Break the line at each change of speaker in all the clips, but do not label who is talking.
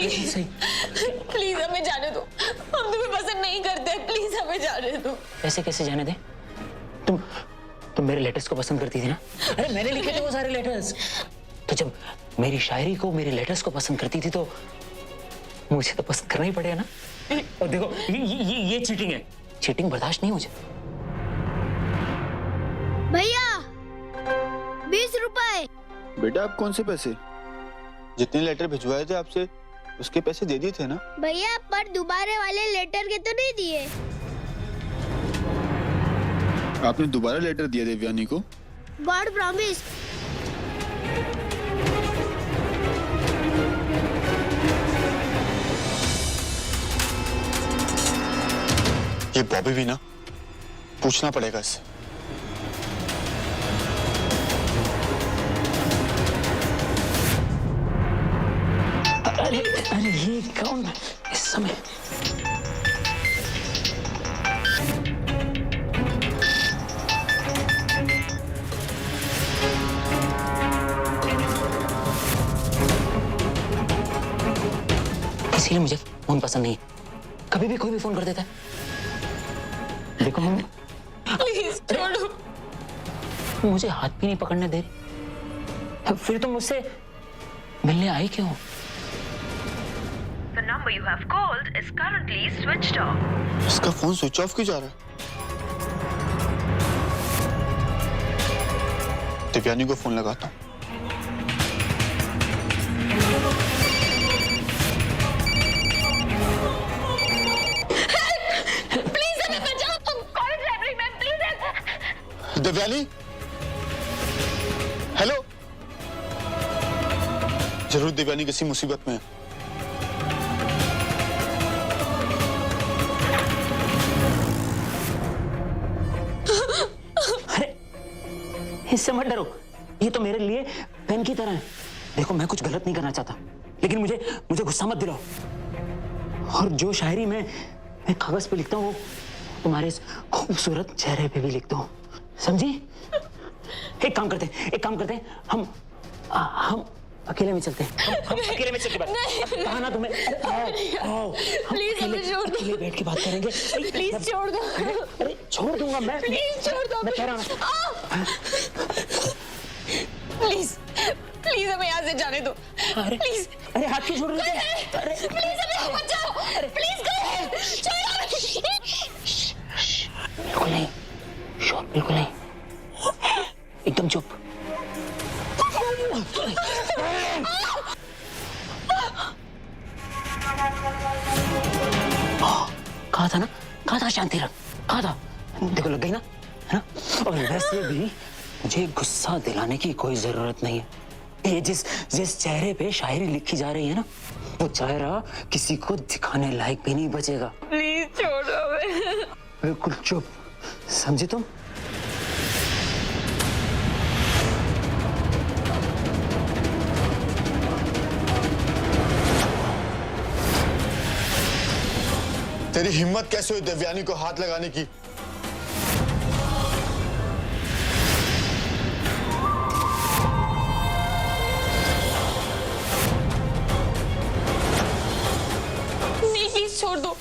Please
सही।
Please हमें जाने दो, हम तुम्हें पसंद नहीं करते, प्लीज हमें जाने दो।
ऐसे कैसे जाने दे? तुम मेरे लेटर्स को पसंद करती थी ना? अरे मैंने लिखे थे वो सारे लेटर्स। तो जब मेरी शायरी को, मेरे लेटर्स को पसंद करती थी तो मुझे तो पसंद करना ही पड़ेगा ना। और देखो ये चीटिंग है, चीटिंग बर्दाश्त नहीं मुझे।
भैया 20 रुपए।
बेटा आप कौन से पैसे? जितने लेटर भिजवाए थे आपसे उसके पैसे दे दिए थे ना?
भैया पर दोबारा वाले लेटर के तो नहीं दिए।
आपने दोबारा लेटर दिया देवयानी को?
God promise.
ये बॉबी भी ना, पूछना पड़ेगा इससे।
अरे ये कौन इस समय? इसीलिए मुझे फोन पसंद नहीं है, कभी भी कोई भी फोन कर देता है। देखो मम्मी,
प्लीज छोड़ो।
मुझे हाथ भी नहीं पकड़ने दे रही, फिर तुम मुझसे मिलने आई क्यों?
The number you have called is currently switched off.
इसका फोन स्विच ऑफ क्यों जा रहा है? देवयानी को फोन लगाता हूँ।
प्लीज हमें बचाओ, तुम कॉलेज लाइब्रेरी में, प्लीज।
देवयानी, हेलो। जरूर देवयानी किसी मुसीबत में है।
इससे मत डरो, ये तो मेरे लिए पेन की तरह है। देखो मैं कुछ गलत नहीं करना चाहता, लेकिन मुझे गुस्सा मत दिलाओ। और जो शायरी मैं कागज पे लिखता हूँ वो तुम्हारे इस खूबसूरत चेहरे पे भी लिखता हूँ, समझी? एक काम करते हैं, हम अकेले में चलते हैं। हम अकेले में चलते हैं। कहा ना तुम्हें? आओ,
प्लीज हमें छोड़ दो।
अकेले बैठ के बात करेंगे।
प्लीज छोड़ दो।
अरे छोड़ दूंगा मैं।
प्लीज छोड़ दो।
मैं कह रहा हूँ।
प्लीज हमें यहाँ से जाने दो।
अरे
प्लीज।
अरे हाथ क्यों छोड़ रहे थे?
अरे प्लीज हमें बचाओ। प्लीज छोड़ो।
बिल्कुल नहीं, शोर बिल्कुल नहीं, एकदम चुप। कहा था शांति रख, कहा था। देखो लग गई ना, है ना? और वैसे भी मुझे गुस्सा दिलाने की कोई जरूरत नहीं है। ये जिस चेहरे पे शायरी लिखी जा रही है ना, वो चेहरा किसी को दिखाने लायक भी नहीं बचेगा।
प्लीज छोड़ो हमें।
बिल्कुल चुप, समझे तुम?
तेरी हिम्मत कैसे हुई देवयानी को हाथ लगाने की?
नहीं प्लीज छोड़ दो।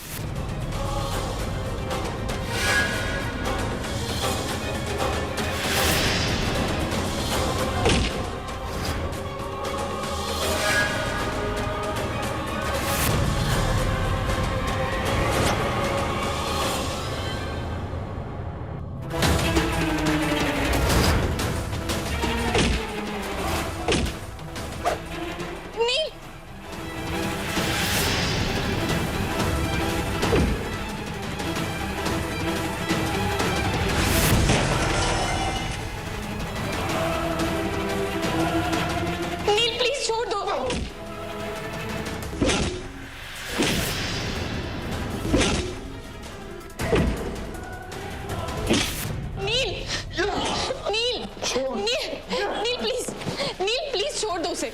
उसे।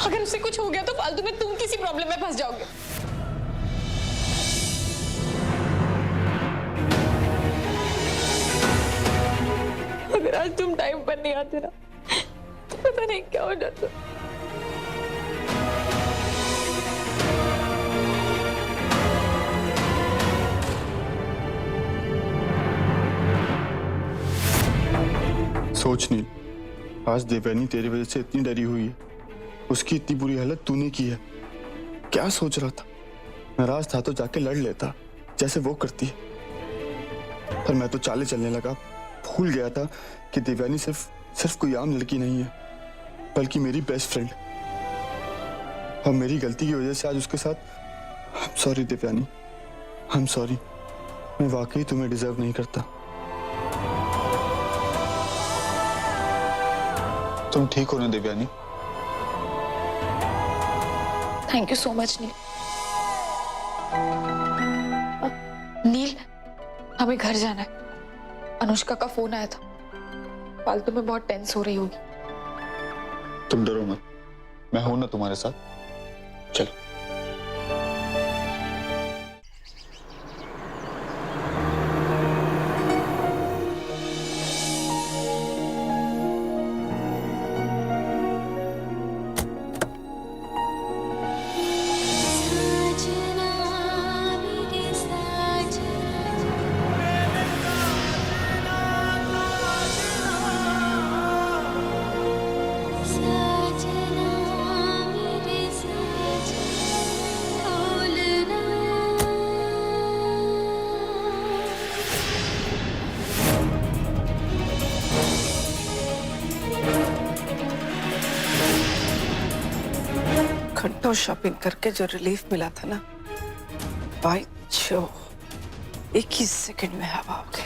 अगर उसे कुछ हो गया तो फालतू में तुम किसी प्रॉब्लम में फंस जाओगे। अगर आज तुम टाइम पर नहीं आते ना तो पता नहीं क्या हो जाता।
सोच नील, आज देवयानी तेरी वजह से इतनी डरी हुई है, उसकी इतनी बुरी हालत तूने की है। क्या सोच रहा था? नाराज था तो जाके लड़ लेता जैसे वो करती है, पर मैं तो चाले चलने लगा, भूल गया था कि देवयानी सिर्फ कोई आम लड़की नहीं है, बल्कि मेरी बेस्ट फ्रेंड। और मेरी गलती की वजह से आज उसके साथ। I am sorry Devyani, I am sorry. मैं वाकई तुम्हें डिजर्व नहीं करता। तुम ठीक हो ना Devyani?
Thank you so much Neel. Neel, हमें घर जाना है। अनुष्का का फोन आया था, फालतू में बहुत टेंस हो रही होगी।
तुम डरो मत, मैं हूं ना तुम्हारे साथ। चलो।
घंटों शॉपिंग करके जो रिलीफ मिला था ना, भाई जो एक ही सेकंड में हवा हो गया।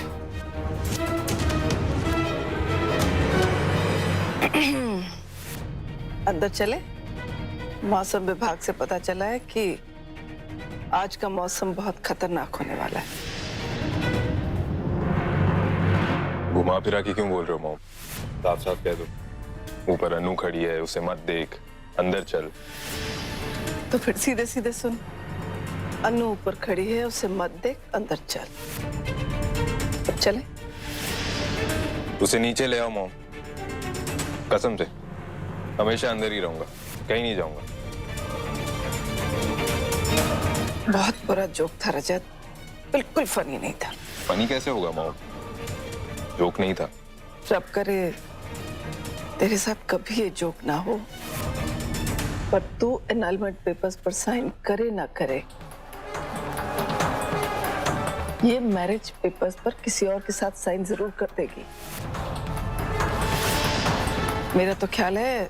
अंदर चले। मौसम विभाग से पता चला है कि आज का मौसम बहुत खतरनाक होने वाला है।
घुमा फिरा के क्यों बोल रहे हो मॉम? साफ साफ कह दो। ऊपर अनु खड़ी है, उसे मत देख, अंदर चल।
तो फिर सीधे सीधे सुन, अनु ऊपर खड़ी है, उसे मत देख, अंदर चल। अब चले।
उसे नीचे ले आओ मॉम, कसम से हमेशा अंदर ही रहूंगा, कहीं नहीं जाऊंगा।
बहुत बुरा जोक था रजत, बिल्कुल फनी नहीं था।
फनी कैसे होगा मॉम? जोक नहीं था।
रब करे तेरे साथ कभी ये जोक ना हो, पर तू एनरोलमेंट पेपर्स पर साइन करे ना करे, ये मैरिज पेपर्स पर किसी और के साथ साइन जरूर कर देगी। मेरा तो ख्याल है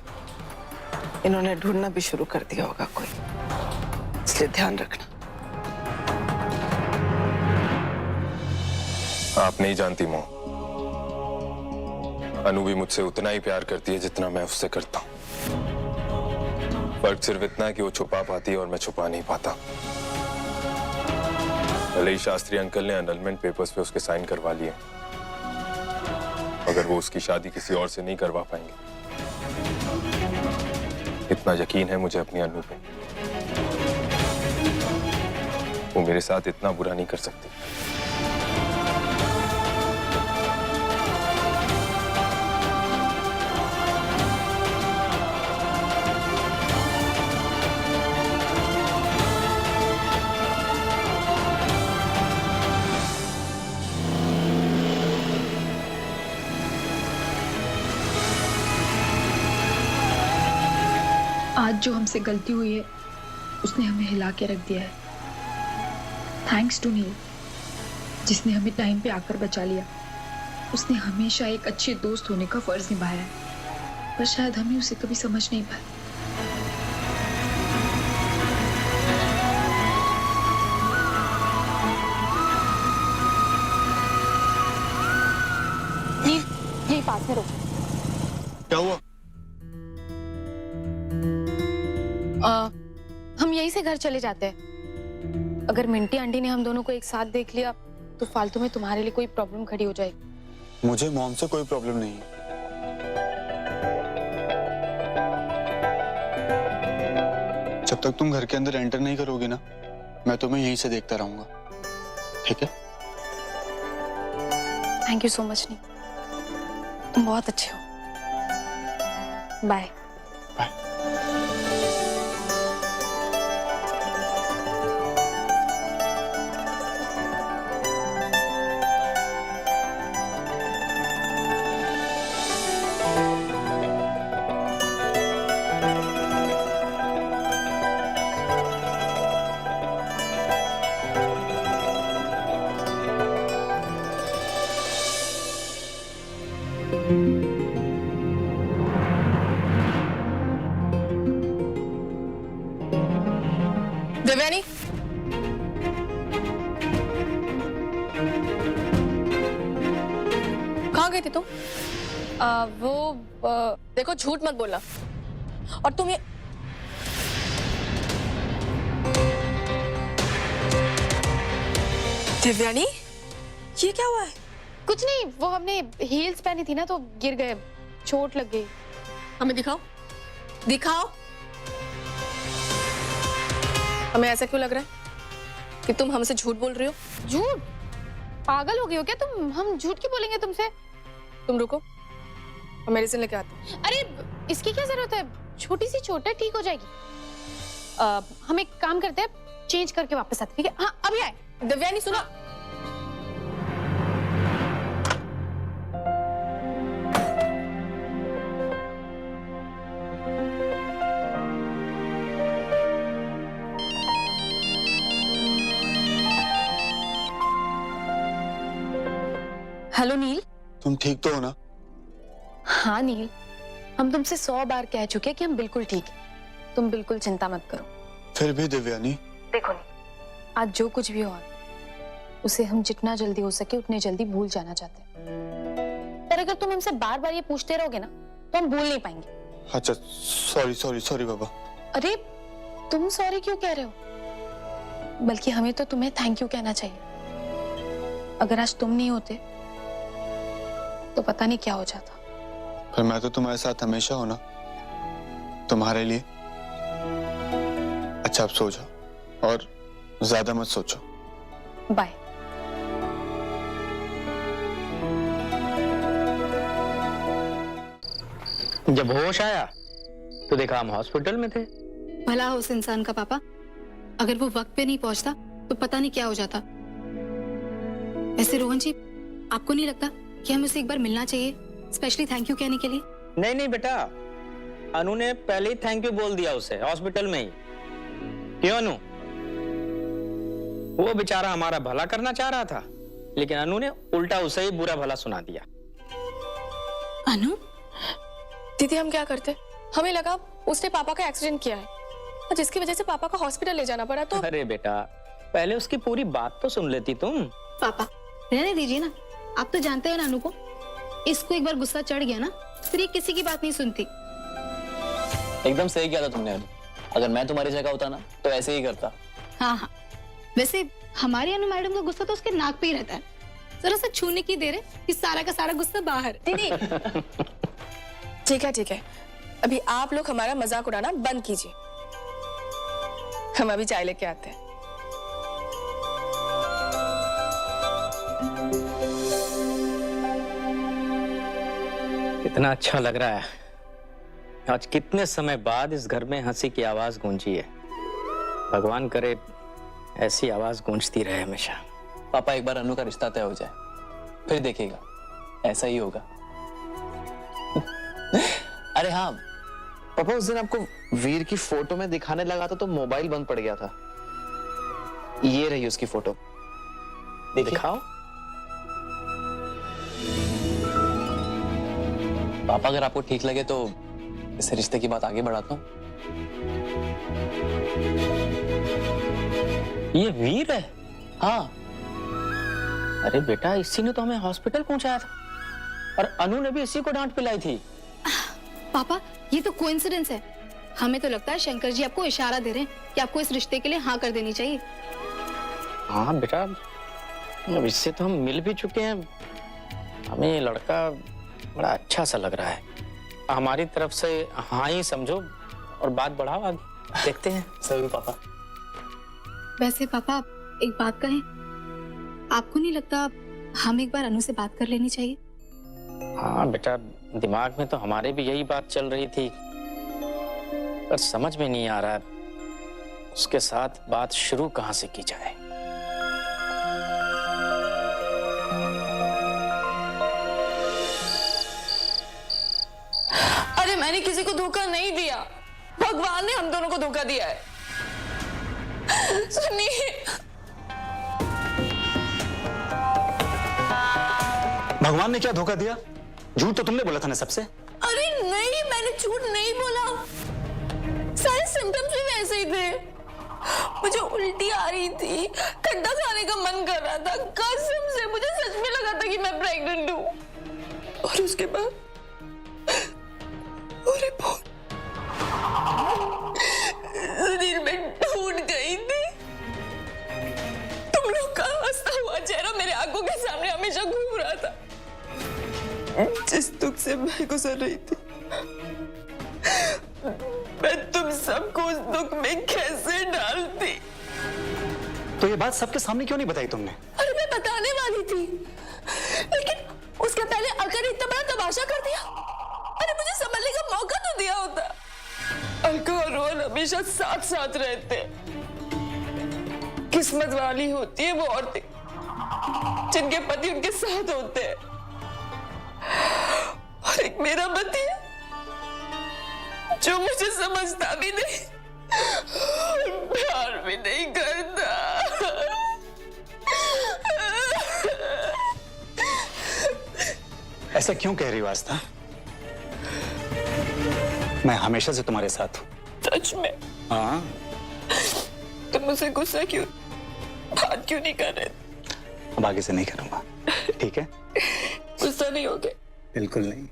इन्होंने ढूंढना भी शुरू कर दिया होगा कोई, इसलिए ध्यान रखना।
आप नहीं जानती मॉम, अनु भी मुझसे उतना ही प्यार करती है जितना मैं उससे करता हूँ। फर्क सिर्फ इतना है कि वो छुपा पाती है और मैं छुपा नहीं पाता। भले ही शास्त्री अंकल ने एनरोलमेंट पेपर्स पे उसके साइन करवा लिए, मगर वो उसकी शादी किसी और से नहीं करवा पाएंगे। इतना यकीन है मुझे अपनी अनु पे, वो मेरे साथ इतना बुरा नहीं कर सकती।
आज जो हमसे गलती हुई है उसने हमें हिला के रख दिया है। थैंक्स टू नील, जिसने हमें टाइम पे आकर बचा लिया। उसने हमेशा एक अच्छे दोस्त होने का फर्ज निभाया है, पर शायद हमें उसे कभी समझ नहीं पाए। नील, यही पास में रुको।
क्या हुआ?
हम यहीं से घर चले जाते हैं। अगर मिंटी आंटी ने हम दोनों को एक साथ देख लिया तो फालतू में तुम्हारे लिए कोई प्रॉब्लम खड़ी हो जाएगी।
मुझे मॉम से कोई प्रॉब्लम नहीं है। जब तक तुम घर के अंदर एंटर नहीं करोगे ना, मैं तुम्हें यहीं से देखता रहूंगा, ठीक है?
थैंक यू सो मच नी, तुम बहुत अच्छे हो। बाय।
बाय।
देवयानी, कहाँ गई थी तुम? देखो झूठ मत बोलना। और तुम ये देवयानी, ये क्या हुआ है?
कुछ नहीं, वो हमने हील्स पहनी थी ना तो गिर गए, चोट लग गई।
हमें दिखाओ, दिखाओ। हमें ऐसा क्यों लग रहा है कि तुम हमसे झूठ बोल रही हो?
झूठ? पागल हो गई हो क्या तुम? हम झूठ क्यों बोलेंगे तुमसे?
तुम रुको, हम मेडिसिन लेके आते हैं।
अरे इसकी क्या जरूरत है, छोटी सी चोट है, ठीक हो जाएगी। हम एक काम करते हैं, चेंज करके वापस आते हैं, ठीक है? हाँ अभी आए।
देवयानी सुनो,
हेलो नील।
तुम ठीक तो हो ना?
हाँ नील, हम तुमसे 100 बार कह चुके हैं कि हम बिल्कुल ठीक हैं, तुम बिल्कुल चिंता मत करो।
फिर भी देवयानी,
देखो नील, आज जो कुछ भी हुआ उसे हम जितना जल्दी हो सके उतने जल्दी भूल जाना चाहते हैं, पर अगर तुम हमसे बार बार ये पूछते रहोगे ना तो हम भूल नहीं पाएंगे।
अच्छा सॉरी सॉरी सॉरी बाबा।
अरे तुम सॉरी क्यों कह रहे हो, बल्कि हमें तो तुम्हें थैंक यू कहना चाहिए। अगर आज तुम नहीं होते तो पता नहीं क्या हो जाता।
पर मैं तो तुम्हारे साथ हमेशा हूं ना, तुम्हारे लिए। अच्छा अब सो जाओ और ज्यादा मत सोचो।
बाय।
जब होश आया तो देखा हम हॉस्पिटल में थे।
भला हो उस इंसान का पापा, अगर वो वक्त पे नहीं पहुंचता तो पता नहीं क्या हो जाता। ऐसे रोहन जी, आपको नहीं लगता कि हमें उसे एक बार मिलना चाहिए, स्पेशली थैंक यू कहने के लिए?
नहीं नहीं बेटा, अनु ने पहले ही थैंक यू बोल दिया उसे हॉस्पिटल में ही। क्यों अनु? वो बेचारा हमारा भला करना चाह रहा था, लेकिन अनु ने उल्टा उसे ही बुरा भला सुना दिया।
अनु?
दीदी हम क्या करते? हमें लगा उसने पापा का एक्सीडेंट किया है और जिसकी वजह से पापा को हॉस्पिटल ले जाना पड़ा। तो
अरे बेटा, पहले उसकी पूरी बात तो सुन लेती तुम।
पापा रहने दीजिए ना, आप तो जानते हैं ना अनु को, इसको एक बार गुस्सा चढ़ गया ना फिर ये किसी की बात नहीं सुनती।
एकदम सही किया था तुमने अनु। अगर मैं तुम्हारी जगह होता ना तो ऐसे ही करता।
हाँ हाँ, वैसे हमारी अनु मैडम का गुस्सा तो उसके नाक पे ही रहता है, जरा सा छूने की देर है कि सारा का सारा गुस्सा बाहर।
दीदी ठीक है, अभी आप लोग हमारा मजाक उड़ाना बंद कीजिए, हम अभी चाय लेके आते हैं।
कितना अच्छा लग रहा है, आज कितने समय बाद इस घर में हंसी की आवाज गूंजी है। भगवान करे ऐसी आवाज गूंजती रहे हमेशा।
पापा एक बार अनु का रिश्ता तय हो जाए, फिर देखिएगा ऐसा ही होगा। अरे हाँ पापा, उस दिन आपको वीर की फोटो में दिखाने लगा था तो मोबाइल बंद पड़ गया था। ये रही उसकी फोटो,
दिखाओ।
पापा अगर आपको ठीक लगे तो इस रिश्ते की बात आगे बढ़ाता हूँ।
ये वीर है?
हाँ।
अरे बेटा, इसी ने तो हमें हॉस्पिटल पहुंचाया था और अनु ने भी इसी को डांट पिलाई थी।
पापा ये तो कोइंसिडेंस है, हमें तो लगता है शंकर जी आपको इशारा दे रहे हैं कि आपको इस रिश्ते के लिए हाँ कर देनी चाहिए।
हाँ बेटा, अब इससे तो हम मिल भी चुके हैं, हमें ये लड़का बड़ा अच्छा सा लग रहा है। हमारी तरफ से हाँ ही समझो और बात बढ़ाओ आगे, देखते हैं।
जरूर पापा।
वैसे पापा एक बात कहें, आपको नहीं लगता हम एक बार अनु से बात कर लेनी चाहिए?
हाँ बेटा, दिमाग में तो हमारे भी यही बात चल रही थी, पर समझ में नहीं आ रहा उसके साथ बात शुरू कहाँ से की जाए।
अरे मैंने किसी को धोखा नहीं दिया, भगवान ने हम दोनों को धोखा दिया है। सुनिए,
भगवान ने क्या धोखा दिया?
झूठ तो तुमने बोला था ना सबसे।
अरे नहीं, मैंने झूठ नहीं बोला। सारे सिम्टम्स भी वैसे ही थे। मुझे उल्टी आ रही थी, ठंडा खाने का मन कर रहा था, कसम से मुझे सच में लगा था कि मैं प्रेग्नेंट हूँ। और उसके बाद शरीर में टूट गई थी। तुम लोग का हंसता हुआ चेहरा मेरे आंखों के सामने हमेशा घूम रहा था। जिस दुख से मैं गुजर रही थी, मैं तुम सबको उस दुख में कैसे डालती।
तो ये बात सबके सामने क्यों नहीं बताई तुमने?
अरे मैं बताने वाली थी, लेकिन उसके पहले अगर इतना बड़ा तमाशा कर दिया। अरे मुझे संभलने का मौका तो दिया होता। अलका और रोहन हमेशा साथ साथ रहते। किस्मत वाली होती है वो औरतें जिनके पति उनके साथ होते हैं। और एक मेरा पति है जो मुझे समझता भी नहीं और प्यार भी नहीं करता।
ऐसा क्यों कह रही हो आस्था? मैं हमेशा से तुम्हारे साथ हूँ।
सच में?
हाँ।
तुम मुझसे गुस्सा क्यों, बात क्यों नहीं कर रहे?
अब आगे से नहीं करूंगा, ठीक है?
गुस्सा नहीं हो गए?
बिल्कुल नहीं।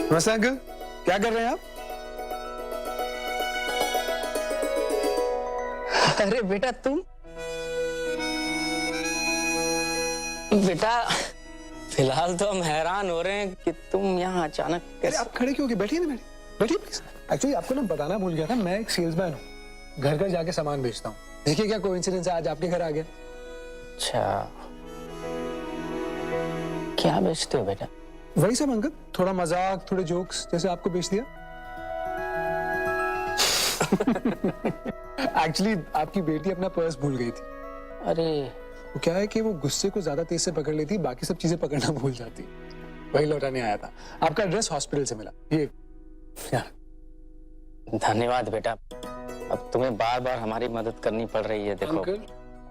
नमस्ते अंकल, क्या कर रहे हैं आप?
अरे बेटा तुम, बेटा फिलहाल तो हम हैरान हो रहे हैं कि तुम यहाँ अचानक कैसे।
आप खड़े क्यों हो गए? बैठिए ना, बैठिए प्लीज। एक्चुअली आपको ना बताना भूल गया था, मैं एक सेल्समैन हूँ, घर घर जाके सामान बेचता हूँ। देखिए क्या कोइंसिडेंस है, आज आपके घर आ गया।
अच्छा, क्या बेचते हो बेटा?
वही सब अंकल, थोड़ा मजाक, थोड़े जोक्स, जैसे आपको बेच दिया। एक्चुअली आपकी बेटी अपना पर्स भूल गई थी।
अरे
वो क्या है कि वो गुस्से को ज्यादा तेज से पकड़ लेती, बाकी सब चीजें पकड़ना भूल जाती। वही लौटाने आया था। आपका एड्रेस हॉस्पिटल से मिला, ये
धन्यवाद बेटा। अब तुम्हें बार बार हमारी मदद करनी पड़ रही है। देखो
अंकल,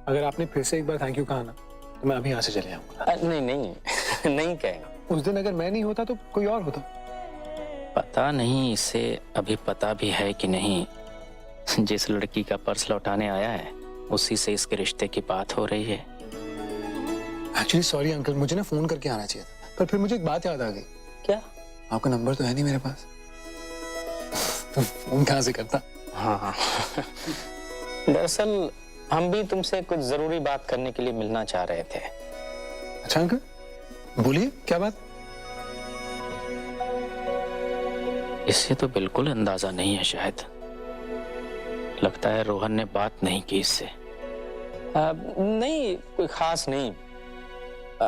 अगर आपने फिर से एक बार थैंक यू कहा ना, तो मैं अभी यहाँ से चले जाऊंगा।
नहीं नहीं नहीं कहेगा।
उस दिन अगर मैं नहीं होता तो कोई और होता।
पता नहीं इसे अभी पता भी है कि नहीं, जिस लड़की का पर्स लौटाने आया है उसी से इसके रिश्ते की बात हो रही है।
एक्चुअली सॉरी अंकल, मुझे ना फोन करके आना चाहिए था, पर फिर मुझे एक बात याद आ गई।
क्या?
आपका नंबर तो है नहीं मेरे पास, तो फोन कहाँ से करता?
हाँ दरअसल हम भी तुमसे कुछ जरूरी बात करने के लिए मिलना चाह रहे थे।
अच्छा अंकल, बोलिए क्या बात?
इससे तो बिल्कुल अंदाजा नहीं है, शायद लगता है रोहन ने बात नहीं की इससे। नहीं, कोई खास नहीं।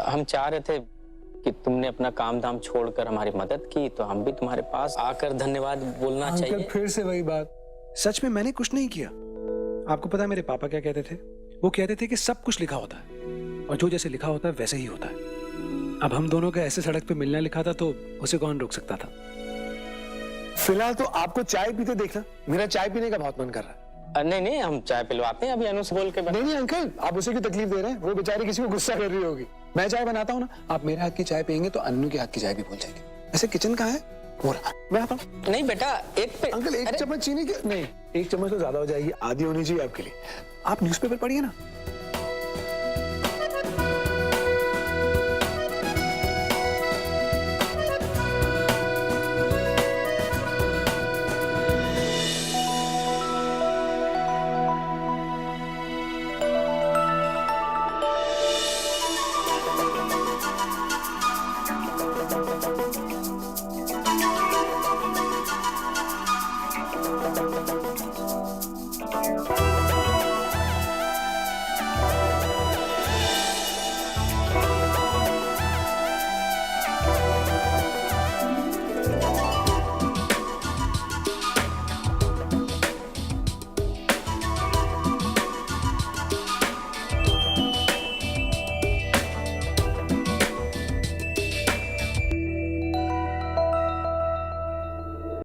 हम चाह रहे थे कि तुमने अपना काम धाम छोड़कर हमारी मदद की, तो हम भी तुम्हारे पास आकर धन्यवाद बोलना चाहिए।
अंकल फिर से वही बात। सच में मैंने कुछ नहीं किया। आपको पता है मेरे पापा क्या कहते थे? वो कहते थे कि सब कुछ लिखा होता है और जो जैसे लिखा होता है वैसे ही होता है। अब हम दोनों का ऐसे सड़क पे मिलना लिखा था तो उसे कौन रोक सकता था? फिलहाल तो आपको चाय पीते देखना, मेरा चाय पीने का बहुत मन कर रहा है।
नहीं नहीं, हम चाय पिलवाते हैं अभी अनु से बोल के।
नहीं अंकल, आप उसे क्यों तकलीफ दे रहे हैं? वो बेचारी किसी को गुस्सा कर रही होगी। मैं चाय बनाता हूँ ना, आप मेरे हाथ की चाय पियेंगे तो अन्नू के हाथ की चाय भी भूल जाएंगे। ऐसे किचन कहाँ है? वो रहा, मैं आता हूँ।
नहीं बेटा,
अंकल एक चम्मच चीनी के नहीं, एक चम्मच तो ज्यादा हो जाएगी, आधी होनी चाहिए आपके लिए। आप न्यूज़पेपर पढ़िए ना।